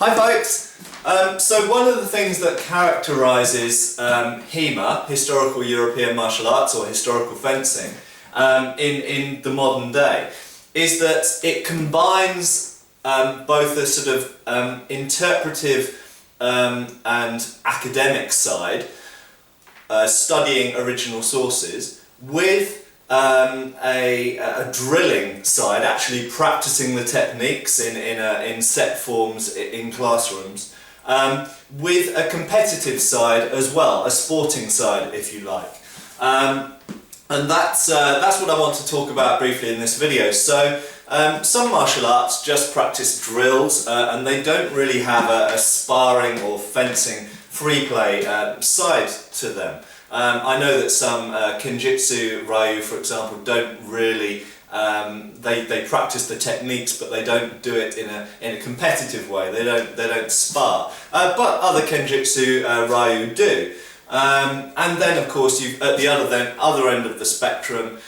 Hi folks! So one of the things that characterises HEMA, Historical European Martial Arts or Historical Fencing, in the modern day, is that it combines both a sort of interpretive and academic side, studying original sources, with a drilling side, actually practicing the techniques in set forms in classrooms, with a competitive side as well, a sporting side if you like. And that's what I want to talk about briefly in this video. So some martial arts just practice drills and they don't really have a sparring or fencing free play side to them. I know that some Kenjutsu Ryu, for example, don't really, they practice the techniques but they don't do it in a competitive way, they don't spar, but other Kenjutsu Ryu do. And then of course at the other end of the spectrum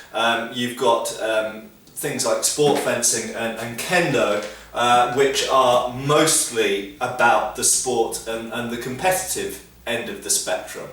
you've got things like sport fencing and kendo, which are mostly about the sport and the competitive end of the spectrum,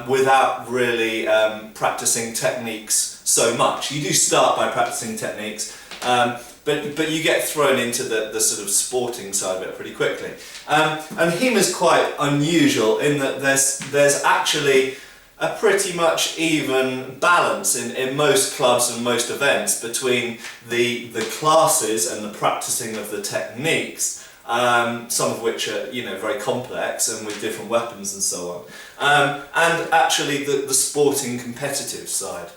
without really practicing techniques so much. You do start by practicing techniques, but you get thrown into the sort of sporting side of it pretty quickly. And HEMA is quite unusual in that there's actually a pretty much even balance in most clubs and most events between the classes and the practicing of the techniques, some of which are very complex and with different weapons and so on, and actually the sporting competitive side.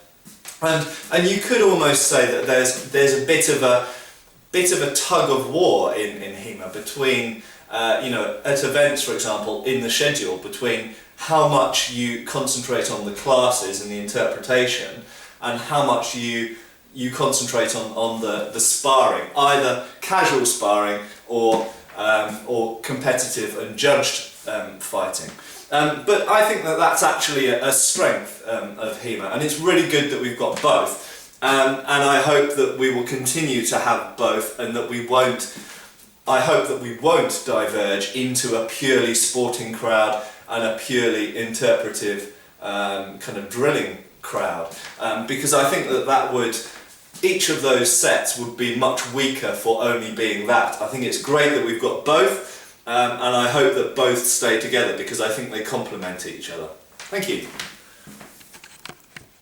And you could almost say that there's a bit of a tug of war in HEMA between at events, for example, in the schedule, between how much you concentrate on the classes and the interpretation and how much you concentrate on the sparring, either casual sparring or competitive and judged fighting. But I think that that's actually a strength of HEMA, and it's really good that we've got both, and I hope that we will continue to have both, and that I hope that we won't diverge into a purely sporting crowd and a purely interpretive kind of drilling crowd, because I think that each of those sets would be much weaker for only being that. I think it's great that we've got both, and I hope that both stay together because I think they complement each other. Thank you.